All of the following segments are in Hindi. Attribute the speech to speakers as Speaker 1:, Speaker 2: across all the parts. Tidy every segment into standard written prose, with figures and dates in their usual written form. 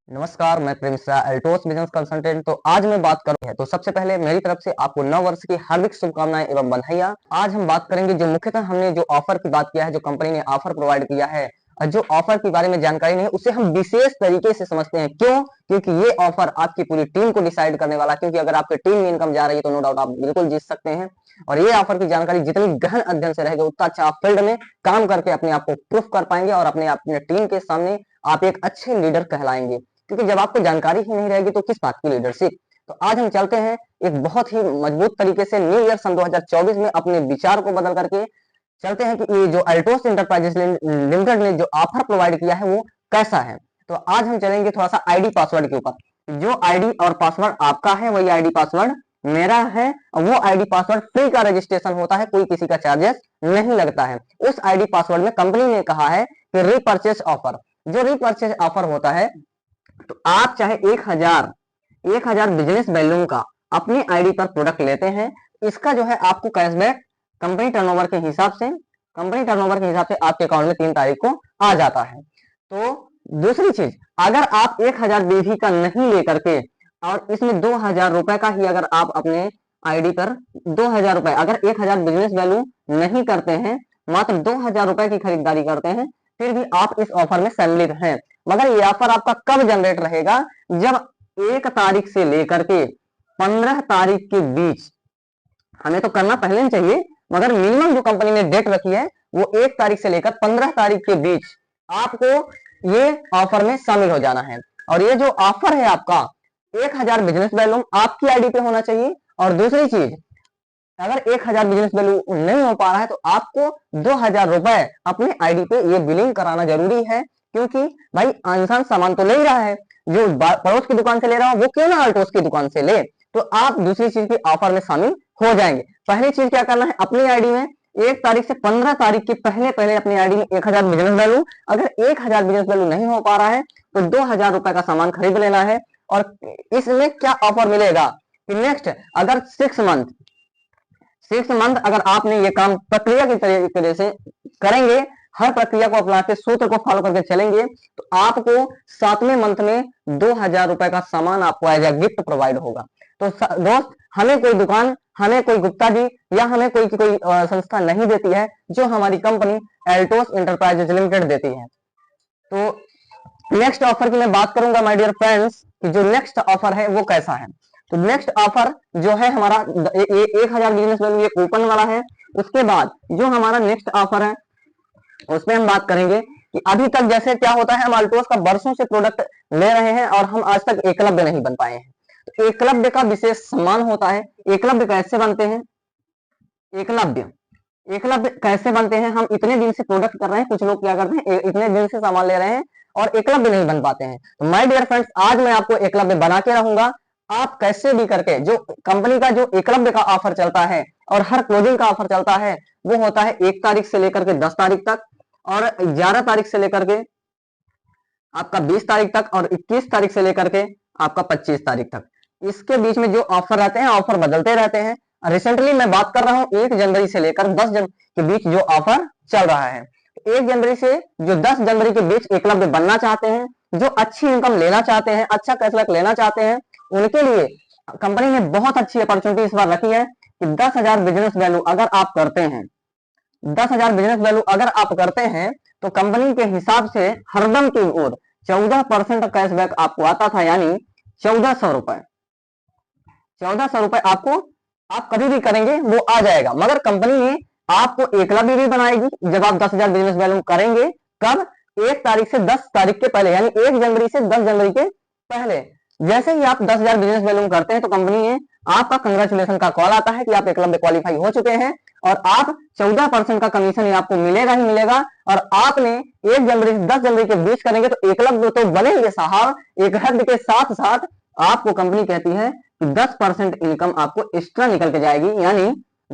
Speaker 1: नमस्कार, मैं प्रेम मिश्रा, एल्टोस बिजनेस कंसल्टेंट। तो आज मैं बात करूँ है तो सबसे पहले मेरी तरफ से आपको नव वर्ष की हार्दिक शुभकामनाएं एवं बधाइयां। आज हम बात करेंगे जो मुख्यतः हमने जो ऑफर की बात किया है, जो कंपनी ने ऑफर प्रोवाइड किया है और जो ऑफर के बारे में जानकारी नहीं है उसे हम विशेष तरीके से समझते हैं। क्यों? क्योंकि ये ऑफर आपकी पूरी टीम को डिसाइड करने वाला है। क्योंकि अगर आपकी टीम में इनकम जा रही है तो नो डाउट आप बिल्कुल जीत सकते हैं। और ये ऑफर की जानकारी जितनी गहन अध्ययन से रहेगी उतना अच्छा आप फील्ड में काम करके अपने आप को प्रूफ कर पाएंगे और अपने टीम के सामने आप एक अच्छे लीडर कहलाएंगे। क्योंकि जब आपको जानकारी ही नहीं रहेगी तो किस बात की लीडरशिप। तो आज हम चलते हैं एक बहुत ही मजबूत तरीके से न्यू ईयर सन 2024 में अपने विचार को बदल करके चलते हैं कि ये जो अल्टोस इंटरप्राइजेस लिमिटेड ने जो ऑफर प्रोवाइड किया है वो कैसा है। तो आज हम चलेंगे थोड़ा सा आईडी पासवर्ड के ऊपर। जो आईडी और पासवर्ड आपका है वही आईडी पासवर्ड मेरा है और वो आईडी पासवर्ड फ्री का रजिस्ट्रेशन होता है, कोई किसी का चार्जेस नहीं लगता है। उस आईडी पासवर्ड में कंपनी ने कहा है कि रीपर्चेस ऑफर, जो रीपर्चेस ऑफर होता है तो आप चाहे 1000 बिजनेस वैल्यू का अपनी आईडी पर प्रोडक्ट लेते हैं, इसका जो है आपको कैशबैक कंपनी टर्नओवर के हिसाब से आपके अकाउंट में 3 तारीख को आ जाता है। तो दूसरी चीज, अगर आप 1000 बीवी का नहीं लेकर के और इसमें 2000 रुपए का ही अगर आप अपने आईडी पर 2000 रुपए, अगर 1000 बिजनेस वैल्यू नहीं करते हैं, मात्र 2000 रुपए की खरीदारी करते हैं, फिर भी आप इस ऑफर में सम्मिलित हैं। मगर ये ऑफर आपका कब जनरेट रहेगा? जब 1 तारीख से लेकर के 15 तारीख के बीच, हमें तो करना पहले ही चाहिए मगर मिनिमम जो कंपनी ने डेट रखी है वो 1 तारीख से लेकर 15 तारीख के बीच आपको ये ऑफर में शामिल हो जाना है। और ये जो ऑफर है आपका 1000 बिजनेस वैल्यू आपकी आईडी पे होना चाहिए। और दूसरी चीज, अगर 1000 बिजनेस वैल्यू नहीं हो पा रहा है तो आपको 2000 रुपए अपने आईडी पे ये बिलिंग कराना जरूरी है। क्योंकि भाई इंसान सामान तो ले ही रहा है, जो पड़ोस की दुकान से ले रहा हो वो क्यों ना अल्टोस की दुकान से ले। तो आप दूसरी चीज की ऑफर में शामिल हो जाएंगे। पहली चीज क्या करना है, अपनी आईडी में 1 तारीख से 15 तारीख के पहले अपनी आईडी में 1000 बिजनेस वैल्यू, अगर 1000 बिजनेस वैल्यू नहीं हो पा रहा है तो 2000 रुपए का सामान खरीद लेना है। और इसमें क्या ऑफर मिलेगा कि नेक्स्ट अगर 6 मंथ अगर आपने ये काम प्रक्रिया की तरीके से करेंगे, हर प्रक्रिया को अपना के सूत्र को फॉलो करके चलेंगे, तो आपको 7वें मंथ में 2000 रुपए का सामान आपको एज ए गिफ्ट प्रोवाइड होगा। तो दोस्त, हमें कोई दुकान, हमें कोई गुप्ता जी या हमें कोई संस्था नहीं देती है, जो हमारी कंपनी एल्टोस इंटरप्राइजेज लिमिटेड देती है। तो नेक्स्ट ऑफर की मैं बात करूंगा माय डियर फ्रेंड्स कि जो नेक्स्ट ऑफर है वो कैसा है। तो नेक्स्ट ऑफर जो है हमारा 1000 बिजनेस वैल्यू ये कूपन वाला है। उसके बाद जो हमारा नेक्स्ट ऑफर है उसमें हम बात करेंगे कि अभी तक जैसे क्या होता है, हम अल्टोस का बरसों से प्रोडक्ट ले रहे हैं और हम आज तक एकलव्य नहीं बन पाए हैं। तो एकलव्य का विशेष सम्मान होता है। एकलव्य कैसे बनते हैं? एकलव्य कैसे बनते हैं? हम इतने दिन से प्रोडक्ट कर रहे हैं, कुछ लोग क्या करते हैं इतने दिन से सामान ले रहे हैं और एकलव्य नहीं बन पाते हैं। तो माय डियर फ्रेंड्स, आज मैं आपको एकलव्य बना के रहूंगा। आप कैसे भी करके, जो कंपनी का जो एकलव्य का ऑफर चलता है और हर क्लोजिंग का ऑफर चलता है वो होता है 1 तारीख से लेकर के 10 तारीख तक, और 11 तारीख से लेकर के आपका 20 तारीख तक, और 21 तारीख से लेकर के आपका 25 तारीख तक। इसके बीच में जो ऑफर रहते हैं, ऑफर बदलते रहते हैं। रिसेंटली मैं बात कर रहा हूं 1 जनवरी से लेकर 10 जनवरी के बीच जो ऑफर चल रहा है। 1 जनवरी से जो 10 जनवरी के बीच एकलव्य बनना चाहते हैं, जो अच्छी इनकम लेना चाहते हैं, अच्छा कैशबैक लेना चाहते हैं, उनके लिए कंपनी ने बहुत अच्छी अपॉर्चुनिटी इस बार रखी है कि 10,000 बिजनेस वैल्यू अगर आप करते हैं, 10,000 बिजनेस वैल्यू अगर आप करते हैं तो कंपनी के हिसाब से हरदम की ओर 14% कैशबैक आपको आता था, यानी 1400 रुपए। 1400 रुपए आपको, आप कभी भी करेंगे वो आ जाएगा। मगर कंपनी ने आपको एकलव्य भी बनाएगी जब आप 10,000 बिजनेस वैल्यू करेंगे। कब? 1 तारीख से 10 तारीख के पहले, यानी 1 जनवरी से 10 जनवरी के पहले। जैसे ही आप 10,000 बिजनेस वैल्यू करते हैं तो कंपनी ने आपका कंग्रेचुलेशन का कॉल आता है कि आप एकलव्य क्वालिफाई हो चुके हैं और आप 14% का कमीशन आपको मिलेगा ही मिलेगा। और आपने 1 जनवरी से 10 जनवरी के बीच करेंगे तो एकलव्य तो बनेंगे साहब, एकलव्य के साथ साथ आपको कंपनी कहती है कि 10% इनकम आपको एक्स्ट्रा निकल के जाएगी, यानी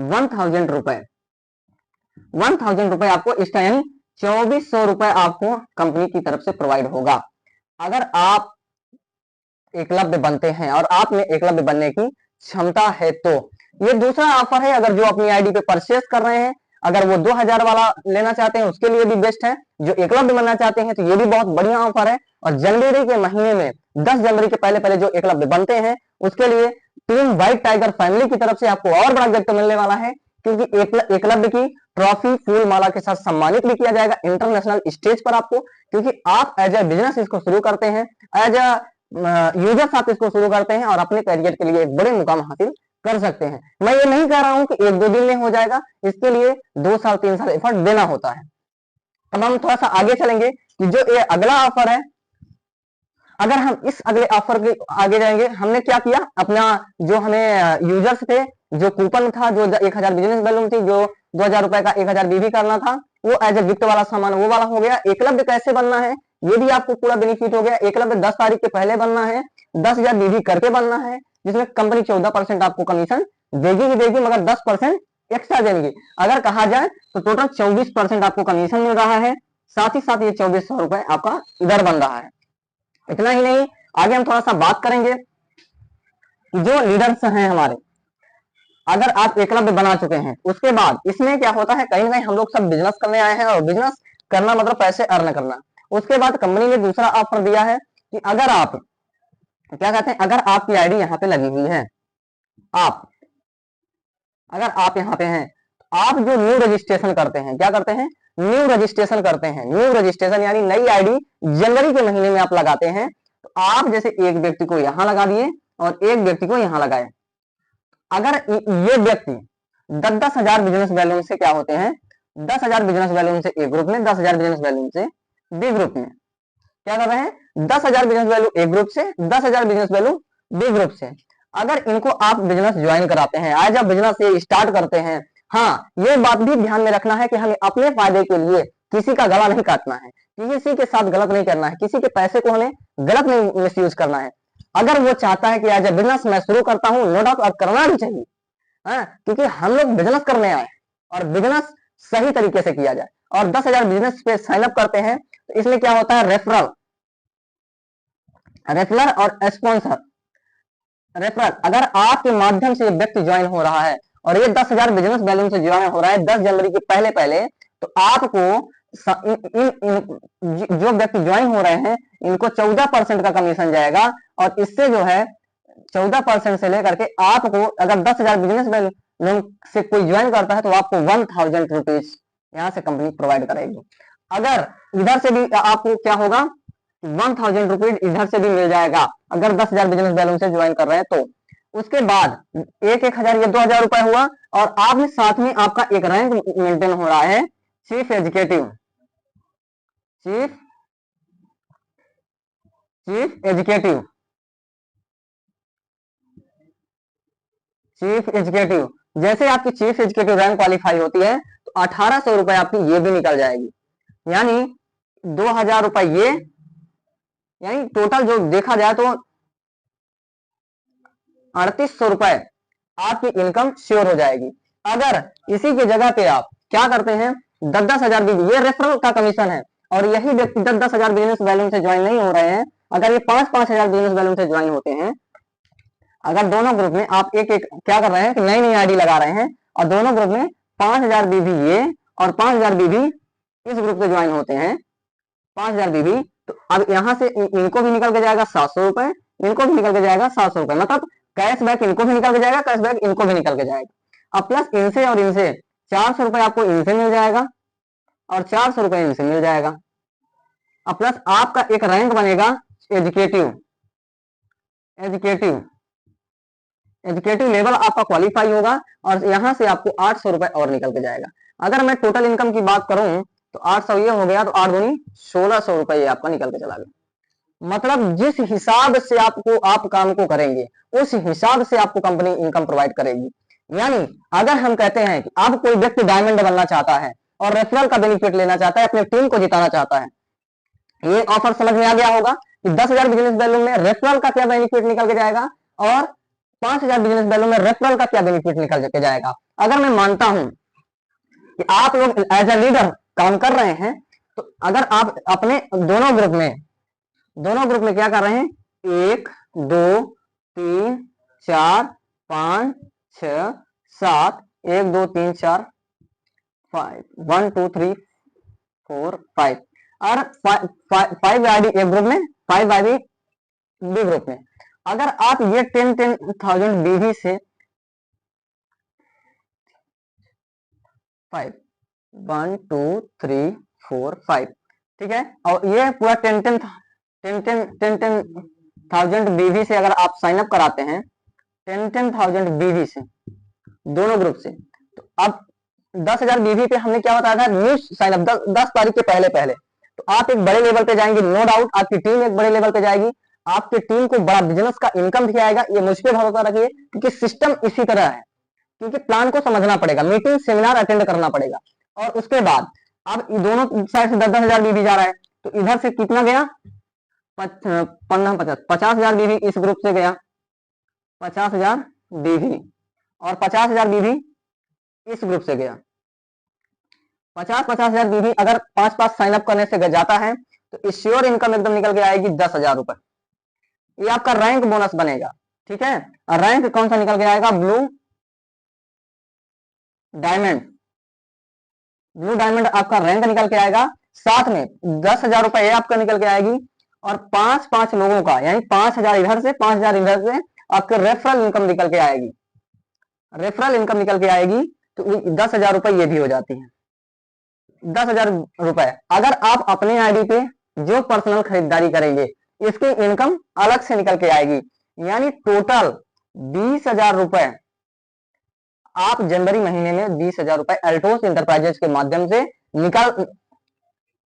Speaker 1: 1000 रुपए, 1000 रुपए आपको एक्स्ट्रा, यानी 2400 रुपए आपको कंपनी की तरफ से प्रोवाइड होगा अगर आप एकलव्य बनते हैं और आप में एकलव्य बनने की क्षमता है। तो ये दूसरा ऑफर है, अगर जो अपनी आईडी पे परचेस कर रहे हैं अगर वो 2000 वाला लेना चाहते हैं उसके लिए भी बेस्ट है। जो एकलव्य बनना चाहते हैं तो ये भी बहुत बढ़िया ऑफर है। और जनवरी के महीने में 10 जनवरी के पहले पहले जो एकलव्य बनते हैं उसके लिए टीम व्हाइट टाइगर फैमिली की तरफ से आपको और बड़ा गिफ्ट मिलने वाला है, क्योंकि एकलव्य की ट्रॉफी फूल माला के साथ सम्मानित भी किया जाएगा इंटरनेशनल स्टेज पर आपको, क्योंकि आप एज ए बिजनेस इसको शुरू करते हैं, एज ए यूजर्स आप इसको शुरू करते हैं और अपने करियर के लिए एक बड़े मुकाम हासिल कर सकते हैं। मैं ये नहीं कह रहा हूं कि 1-2 दिन में हो जाएगा, इसके लिए 2 साल 3 साल एफर्ट देना होता है। अब हम थोड़ा सा आगे चलेंगे कि जो ये अगला ऑफर है, अगर हम इस अगले ऑफर के आगे जाएंगे, हमने क्या किया, अपना जो हमें यूजर्स थे, जो कूपन था, जो 1000 बिजनेस बैलून थी, जो 2000 रुपए का 1000 बीबी करना था, वो एज ए गिफ्ट वाला सामान वो वाला हो गया। एकलव्य कैसे बनना है ये भी आपको पूरा बेनिफिट हो गया। एकलव्य 10 तारीख के पहले बनना है, 10,000 बीबी करके बनना है, जिसमें कंपनी 14% आपको कमीशन देगी ही देगी, मगर 10% एक्स्ट्रा देंगी। अगर कहा जाए तो टोटल 24% आपको कमीशन मिल रहा है, साथ ही साथ ये 2400 रुपए आपका इधर बन रहा है। इतना ही नहीं, आगे हम थोड़ा सा बात करेंगे जो लीडर्स हैं हमारे, अगर आप एकलव्य बना चुके हैं उसके बाद इसमें क्या होता है, कहीं ना कहीं हम लोग सब बिजनेस करने आए हैं और बिजनेस करना मतलब पैसे अर्न करना। उसके बाद कंपनी ने दूसरा ऑफर दिया है कि अगर आप क्या कहते हैं, अगर आपकी आईडी यहाँ पे लगी हुई है, अगर आप यहाँ पे हैं, आप जो न्यू रजिस्ट्रेशन करते हैं, क्या करते हैं, न्यू रजिस्ट्रेशन करते हैं, न्यू रजिस्ट्रेशन यानी नई आईडी जनवरी के महीने में आप लगाते हैं, तो आप जैसे एक व्यक्ति को यहां लगा दिए और एक व्यक्ति को यहां लगाए, अगर ये व्यक्ति 10,000 बिजनेस बैलून से क्या होते हैं, 10,000 बिजनेस बैलून से ए ग्रुप में, 10,000 बिजनेस बैलून से बी ग्रुप में, क्या कर रहे हैं, 10,000 बिजनेस वैल्यू ए ग्रुप से, 10,000 बिजनेस वैल्यू बी ग्रुप से, अगर इनको आप बिजनेस ज्वाइन कराते हैं, आज आप बिजनेस ये स्टार्ट करते हैं, हाँ ये बात भी ध्यान में रखना है कि हमें अपने फायदे के लिए किसी का गला नहीं काटना है, किसी के साथ गलत नहीं करना है, किसी के पैसे को हमें गलत नहीं मिसयूज करना है। अगर वो चाहता है कि आज बिजनेस मैं शुरू करता हूँ, नो डाउट करना भी चाहिए, क्योंकि हम लोग बिजनेस करने आए और बिजनेस सही तरीके से किया जाए। और 10,000 बिजनेस पे साइन अप करते हैं तो इसमें क्या होता है, रेफरल और स्पॉन्सर। रेफरल, अगर आपके माध्यम से व्यक्ति ज्वाइन हो रहा है और ये 10,000 बिजनेस बैलून से ज्वाइन हो रहा है 10 जनवरी के पहले पहले, तो आपको जो व्यक्ति ज्वाइन हो रहे हैं इनको 14% का कमीशन जाएगा, और इससे जो है 14% से लेकर के आपको, अगर 10,000 बिजनेस बैलून से कोई ज्वाइन करता है तो आपको 1000 रुपीज यहाँ से कंपनी प्रोवाइड करेगी। अगर इधर से भी आपको क्या होगा, 1000 रुपीज इधर से भी मिल जाएगा, अगर 10,000 बिजनेस बैलून से ज्वाइन कर रहे हैं तो। उसके बाद 1,000 ये 2,000 रुपए हुआ, और आपने साथ में आपका एक रैंक मेंटेन हो रहा है, chief educative, chief educative, chief educative. जैसे आपकी चीफ एजुकेटिव रैंक क्वालिफाई होती है तो 1,800 रुपए आपकी ये भी निकल जाएगी, यानी 2,000 रुपए ये, यानी टोटल जो देखा जाए तो 3,800 रुपए आपकी इनकम श्योर हो जाएगी। अगर इसी की जगह पे आप क्या करते हैं, 10,000 भी, ये रेफरल का कमीशन है, और यही व्यक्ति 10,000 बिजनेस बैलून से ज्वाइन नहीं हो रहे हैं, अगर ये 5,000 बिजनेस बैलून से ज्वाइन होते हैं, अगर दोनों ग्रुप में आप एक एक क्या कर रहे हैं कि नई नई आईडी लगा रहे हैं, और दोनों ग्रुप में 5,000 बीबी ये और 5,000 बीबी इस ग्रुप से ज्वाइन होते हैं, 5,000 बीबी, तो अब यहां से इनको भी निकल के जाएगा 700 रुपए, इनको भी निकल के जाएगा 700 रुपए, मतलब कैशबैक इनको भी निकल के जाएगा, कैशबैक इनको भी निकल के जाएगा। अब प्लस इनसे और इनसे 400 रुपए आपको इनसे मिल जाएगा और 400 रुपए इनसे मिल जाएगा। अब प्लस आपका एक रैंक बनेगा एजुकेटिव, एजुकेटिव एजुकेटिव लेवल आपका क्वालिफाई होगा, और यहां से आपको 800 रुपए और निकल के जाएगा। अगर मैं टोटल इनकम की बात करूं तो 800 ये हो गया, तो 8 दूनी 1600 रुपए आपका निकल के चला गया। मतलब जिस हिसाब से आप काम को करेंगे उस हिसाब से आपको कंपनी इनकम प्रोवाइड करेगी। यानी अगर हम कहते हैं कि अब कोई व्यक्ति डायमंड बनना चाहता है और रेफरल का बेनिफिट लेना चाहता है, अपने टीम को जिताना चाहता है, ये ऑफर समझ में आ गया होगा कि 10,000 बिजनेस बैलून में रेफरल का क्या बेनिफिट निकल के जाएगा, और 5,000 बिजनेस बैलून में रेफरल का क्या बेनिफिट निकल के जाएगा। अगर मैं मानता हूं कि आप लोग एज ए लीडर काम कर रहे हैं, तो अगर आप अपने दोनों ग्रुप में क्या कर रहे हैं, 1 2 3 4 5 6 7, 1 2 3 4 5 1 2 3 4 5 और 5 आईडी एक ग्रुप में, 5 आईडी बी ग्रुप में। अगर आप ये 10,000 बीवी से 5 1 2 3 4 5, ठीक है, और ये पूरा 10,000 बीवी से अगर आप साइन अप कराते हैं 10,000 बीवी से दोनों ग्रुप से, तो अब 10,000 बीवी पे हमने क्या बताया था, न्यू साइन अप 10 तारीख के पहले पहले, तो आप एक बड़े लेवल पे जाएंगे, नो डाउट आपकी टीम एक बड़े लेवल पे जाएगी, आपकी टीम को बड़ा बिजनेस का इनकम भी आएगा, ये मुझ पे भरोसा रखिए, क्योंकि सिस्टम इसी तरह है, क्योंकि प्लान को समझना पड़ेगा, मीटिंग सेमिनार अटेंड करना पड़ेगा, और उसके बाद अब दोनों साइड से 10,000 बीवी जा रहा है, तो इधर से कितना गया 50,000 बीवी इस ग्रुप से गया, 50,000 बीवी, और 50,000 बीवी इस ग्रुप से गया, 50,000 बीवी अगर 5 साइन अप करने से जाता है तो श्योर इनकम एकदम निकल के आएगी 10,000 रुपए। ये आपका रैंक बोनस बनेगा, ठीक है, और रैंक कौन सा निकल के आएगा, ब्लू डायमंड, ब्लू डायमंड आपका रैंक निकल के आएगा, साथ में 10,000 रुपए आपका निकल के आएगी, और 5 लोगों का यानी 5,000 इधर से 5,000 इधर से आपके रेफरल इनकम निकल के आएगी, रेफरल इनकम निकल के आएगी, तो 10,000 रुपए ये भी हो जाती है 10,000 रुपए। अगर आप अपने आईडी पे जो पर्सनल खरीदारी करेंगे इसकी इनकम अलग से निकल के आएगी, यानी टोटल 20,000 रुपए आप जनवरी महीने में 20,000 रुपए एल्टोस इंटरप्राइजेस के माध्यम से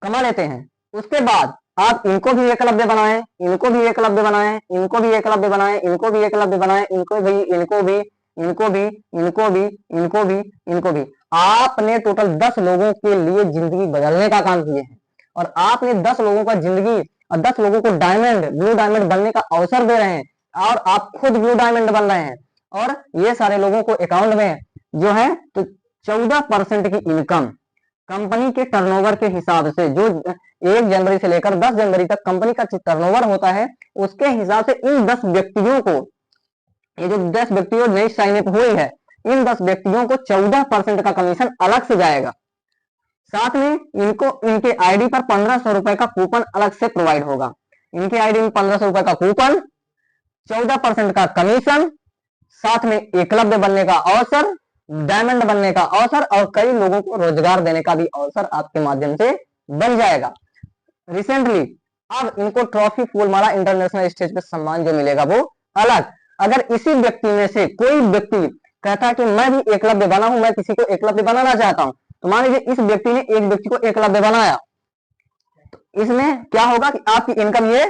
Speaker 1: कमा लेते हैं। उसके बाद आप इनको भी एकलव्य बनाएं, इनको भी एकलव्य बनाएं, इनको भी एकलव्य बनाएं, इनको भी एकलव्य बनाएं, इनको भी, इनको भी, इनको भी, इनको भी, इनको भी, इनको भी। आपने टोटल 10 लोगों के लिए जिंदगी बदलने का काम किए हैं, और आपने 10 लोगों का जिंदगी और 10 लोगों को डायमंड, ब्लू डायमंड बनने का अवसर दे रहे हैं, और आप खुद ब्लू डायमंड बन रहे हैं, और ये सारे लोगों को अकाउंट में जो है तो 14% की इनकम कंपनी के टर्नओवर के हिसाब से, जो 1 जनवरी से लेकर 10 जनवरी तक कंपनी का टर्नओवर होता है उसके हिसाब से इन 10 व्यक्तियों को, ये जो 10 व्यक्तियों नई साइन अप हुई है, इन 10 व्यक्तियों को 14% का कमीशन अलग से जाएगा। साथ में इनको इनके आईडी पर 1,500 रुपए का कूपन अलग से प्रोवाइड होगा, इनके आईडी में 1,500 रुपए का कूपन, 14% का कमीशन, साथ में एकलव्य बनने का अवसर, डायमंड बनने का अवसर, और कई लोगों को रोजगार देने का भी अवसर आपके माध्यम से बन जाएगा। रिसेंटली अब इनको ट्रॉफी फूलमाला इंटरनेशनल स्टेज पे सम्मान जो मिलेगा वो अलग। अगर इसी व्यक्ति में से कोई व्यक्ति कहता है कि मैं भी एकलव्य बना हूं, मैं किसी को एकलव्य बनाना चाहता हूं, तो मान लीजिए इस व्यक्ति ने एक व्यक्ति को एकलव्य बनाया, तो इसमें क्या होगा कि आपकी इनकम ये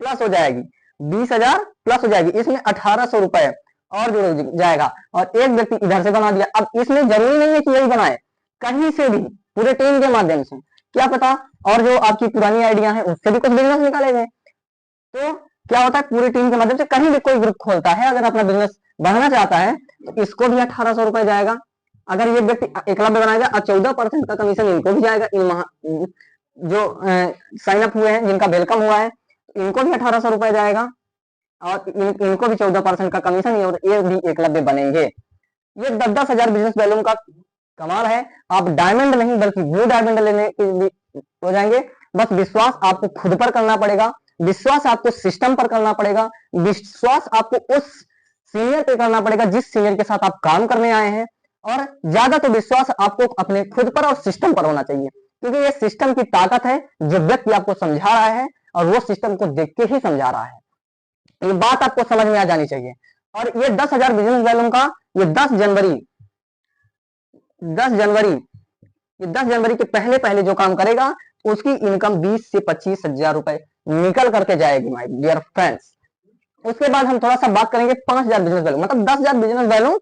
Speaker 1: प्लस हो जाएगी, 20,000 प्लस हो जाएगी, इसमें 1,800 रुपए और जुड़ जाएगा, और एक व्यक्ति इधर से बना दिया। अब इसमें जरूरी नहीं है कि यही बनाए, कहीं से भी पूरे टीम के माध्यम से, क्या पता और जो आपकी पुरानी आइडिया है उससे भी कुछ बिजनेस निकाले गए, तो क्या होता है पूरी टीम के माध्यम से कहीं भी कोई ग्रुप खोलता है, अगर अपना बिजनेस बढ़ाना चाहता है तो इसको भी 1,800 रुपए जाएगा। अगर ये व्यक्ति एकलव्य बनाएगा और 14% का कमीशन इनको भी जाएगा, इन जो साइन अप हुए हैं जिनका वेलकम हुआ है इनको भी 1,800 रुपए जाएगा, और इनको भी 14% का कमीशन, और ये भी एकलव्य बनेंगे। ये 10,000 बिजनेस वैल्यू का कमाल है। आप डायमंड नहीं बल्कि ब्लू डायमंड लेने के लिए हो जाएंगे। बस विश्वास आपको खुद पर करना पड़ेगा, विश्वास आपको सिस्टम पर करना पड़ेगा, विश्वास आपको उस सीनियर पे करना पड़ेगा जिस सीनियर के साथ आप काम करने आए हैं, और ज्यादा तो विश्वास आपको अपने खुद पर और सिस्टम पर होना चाहिए, क्योंकि ये सिस्टम की ताकत है, जो व्यक्ति आपको समझा रहा है और वो सिस्टम को देख के ही समझा रहा है। ये बात आपको समझ में आ जानी चाहिए। और ये 10,000 बिजनेस वैल्यू का ये 10 जनवरी के पहले पहले जो काम करेगा उसकी इनकम 20 से 25,000 रुपए निकल करके जाएगी माय डियर फ्रेंड्स। उसके बाद हम थोड़ा सा बात करेंगे 5,000 बिजनेस वैल्यू, मतलब 10,000 बिजनेस वैल्यू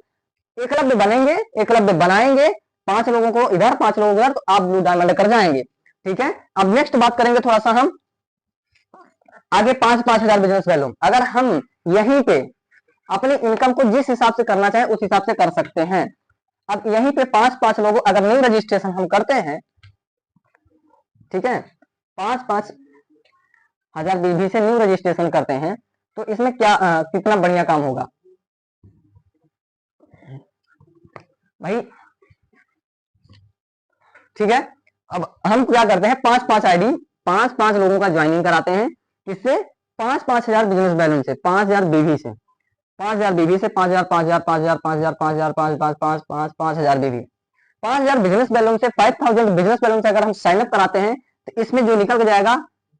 Speaker 1: एकलव्य बनेंगे, एकलव्य बनाएंगे, 5 लोगों को इधर 5 लोगों को इधर, तो आप ब्लू डायमंड कर जाएंगे। ठीक है, अब नेक्स्ट बात करेंगे थोड़ा सा हम आगे 5,000 बिजनेस वैल्यू। अगर हम यहीं पे अपनी इनकम को जिस हिसाब से करना चाहे उस हिसाब से कर सकते हैं। अब यहीं पे 5 लोगों अगर न्यू रजिस्ट्रेशन हम करते हैं, ठीक है, 5,000 बीबी से न्यू रजिस्ट्रेशन करते हैं, तो इसमें क्या कितना बढ़िया काम होगा भाई। ठीक है। अब हम क्या करते हैं, 5-5 आईडी 5-5 लोगों का ज्वाइनिंग कराते हैं, किससे, 5-5 हजार बिजनेस बैलेंस से, 5,000 बीवी से, 5,000 बीवी से, 5,000 5,000 5,000 5,000 5,000 5,000 5,000 बीवी, 5,000 बिजनेस बैलेंस से 5,000 बिजनेस बैलेंस से अगर हम साइन अप कराते हैं तो इसमें जो निकल के जाएगा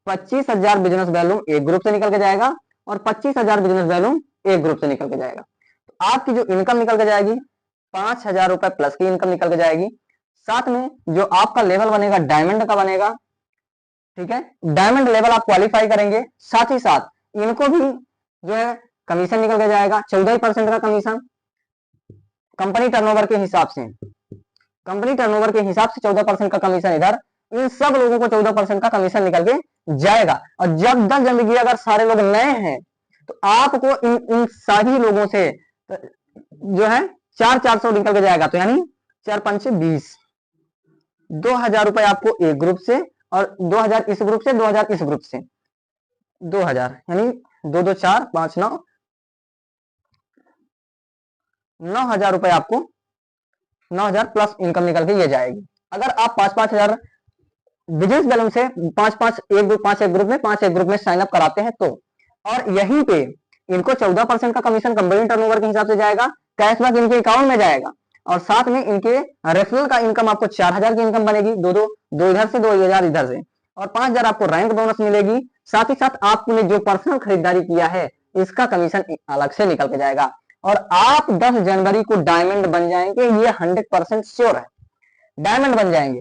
Speaker 1: 25,000 बिजनेस बैलूम एक ग्रुप से निकल के जाएगा और 25,000 बिजनेस बैलूम एक ग्रुप से निकल के जाएगा। तो आपकी जो इनकम निकल के जाएगी 5,000 रुपए प्लस की इनकम निकल के जाएगी। साथ में जो आपका लेवल बनेगा डायमंड का बनेगा, ठीक है, डायमंड लेवल आप क्वालिफाई करेंगे। साथ ही साथ इनको भी जो है कमीशन निकल के जाएगा 14% का कमीशन कंपनी टर्नओवर के हिसाब से, कंपनी टर्नओवर के हिसाब से 14% का कमीशन इधर, इन सब लोगों को 14% का कमीशन निकल के जाएगा। और जब 10 जनवरी अगर सारे लोग नए हैं तो आपको इन सभी लोगों से जो है 4,400 निकल के जाएगा। तो यानी 4-5 20, 2,000 रुपए आपको एक ग्रुप से और 2,000 इस ग्रुप से, 2,000 इस ग्रुप से, 2,000 यानी 2 2 4 5 9, 9,000 रुपए आपको 9,000 प्लस इनकम निकल के ये जाएगी। अगर आप 5-5 हजार बिजनेस बैलेंस से 5-5 एक ग्रुप 5 एक ग्रुप में 5 एक ग्रुप में साइन अप कराते हैं तो, और यहीं पे इनको 14% का कमीशन कंपनी टर्नओवर के हिसाब से जाएगा, कैशबैक इनके अकाउंट में जाएगा और साथ में इनके रेफरल का इनकम आपको 4,000 की इनकम बनेगी, दो इधर से 2,000 इधर से, और 5,000 आपको रैंक बोनस मिलेगी। साथ ही साथ आपने जो पर्सनल खरीदारी किया है इसका कमीशन अलग से निकल के जाएगा और आप 10 जनवरी को डायमंड बन जाएंगे, ये 100% श्योर है, डायमंड बन जाएंगे।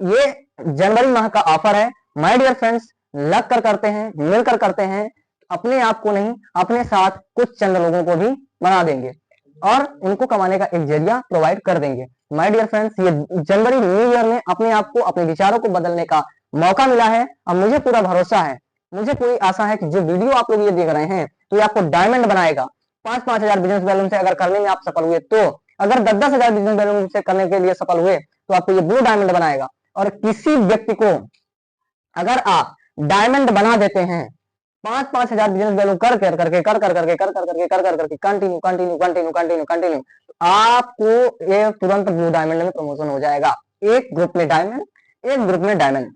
Speaker 1: ये जनवरी माह का ऑफर है माय डियर फ्रेंड्स, लग कर करते हैं, मिलकर करते हैं, अपने आप को नहीं अपने साथ कुछ चंद लोगों को भी बना देंगे और उनको कमाने का एक जरिया प्रोवाइड कर देंगे। माय डियर फ्रेंड्स, ये जनवरी न्यू ईयर में अपने आप को, अपने विचारों को बदलने का मौका मिला है और मुझे पूरा भरोसा है, मुझे पूरी आशा है कि जो वीडियो आप लोग ये देख रहे हैं तो ये आपको डायमंड बनाएगा। 5-5 हजार बिजनेस बैलून से अगर करने में आप सफल हुए तो, अगर 10-10 हजार बिजनेस बैलून से करने के लिए सफल हुए तो आपको ये ब्लू डायमंड बनाएगा। और किसी व्यक्ति को अगर आप डायमंड बना देते हैं 5-5 हजार बिजनेस बैलून कर करके कंटिन्यू, आपको ये तुरंत ब्लू डायमंड में प्रमोशन हो जाएगा, एक ग्रुप में डायमंड, एक ग्रुप में डायमंड,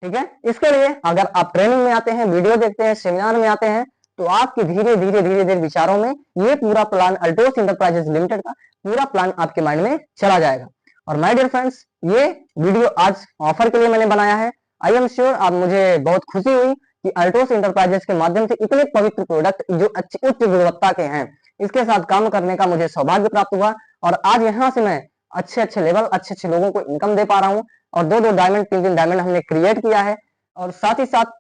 Speaker 1: ठीक है। इसके लिए अगर आप ट्रेनिंग में आते हैं, वीडियो देखते हैं, सेमिनार में आते हैं तो आपके धीरे धीरे विचारों में ये पूरा प्लान अल्टोस इंटरप्राइजेस लिमिटेड का पूरा प्लान आपके माइंड में चला जाएगा। और माय डियर फ्रेंड्स, ये वीडियो आज ऑफर के लिए मैंने बनाया है। आई एम श्योर आप, मुझे बहुत खुशी हुई कि अल्टोस इंटरप्राइजेस के माध्यम से इतने पवित्र प्रोडक्ट जो अच्छी उच्च गुणवत्ता के हैं, इसके साथ काम करने का मुझे सौभाग्य प्राप्त हुआ और आज यहाँ से मैं अच्छे लेवल, अच्छे लोगों को इनकम दे पा रहा हूँ और 2-2 डायमंड 3-3 डायमंड हमने क्रिएट किया है और साथ ही साथ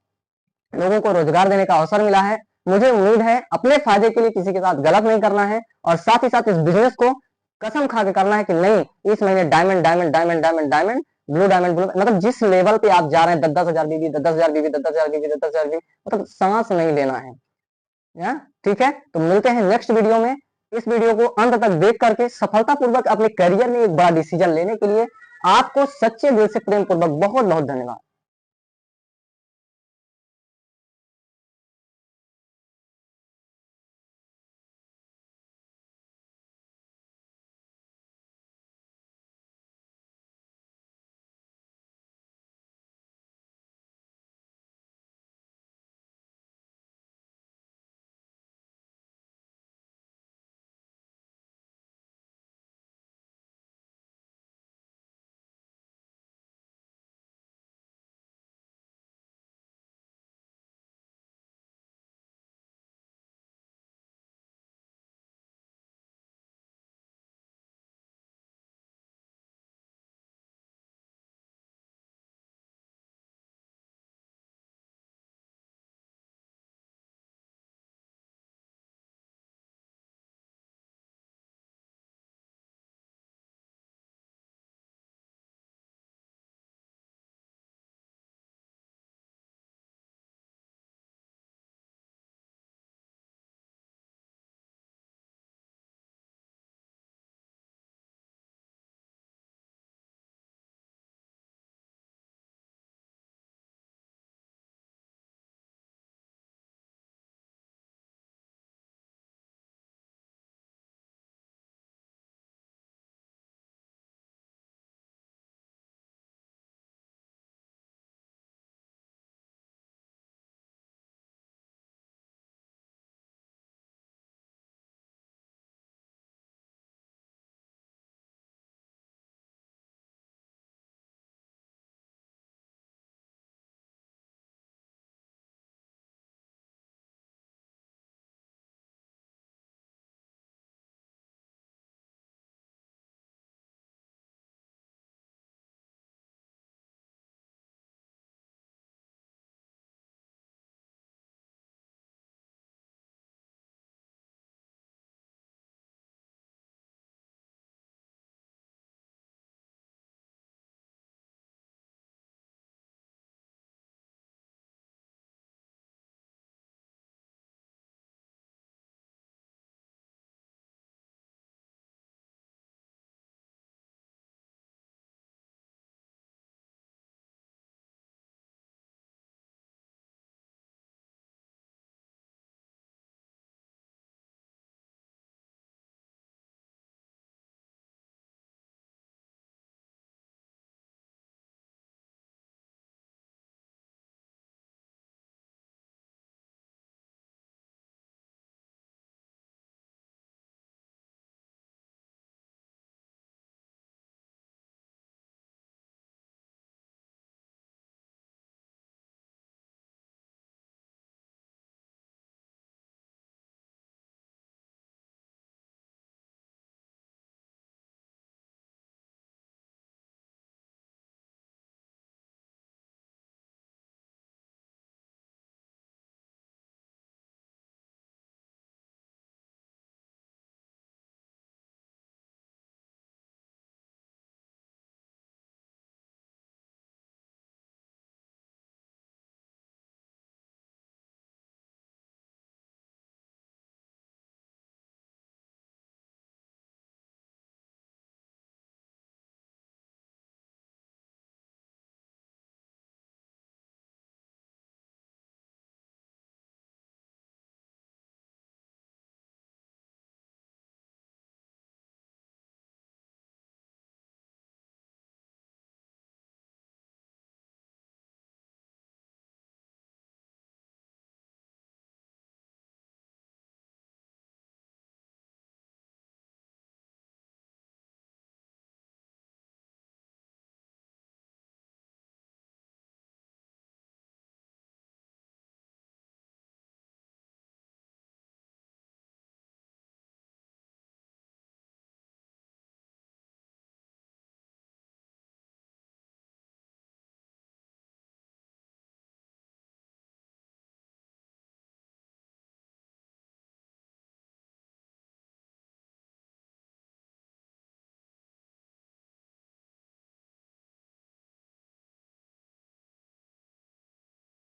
Speaker 1: लोगों को रोजगार देने का अवसर मिला है। मुझे उम्मीद है अपने फायदे के लिए किसी के साथ गलत नहीं करना है और साथ ही साथ इस बिजनेस को कसम खा के करना है कि नहीं, इस महीने diamond diamond diamond diamond diamond blue diamond blue, मतलब जिस लेवल पे आप जा रहे हैं 10-10 हजार बीवी, 10-10 हजार बीवी, 10-10 हजार बीवी, 10-10 हजार बीवी, मतलब सांस नहीं लेना है, या ठीक है। तो मिलते हैं नेक्स्ट वीडियो में। इस वीडियो को अंत तक देख करके सफलतापूर्वक अपने करियर में एक बड़ा डिसीजन लेने के लिए आपको सच्चे दिल से प्रेम पूर्वक बहुत बहुत धन्यवाद।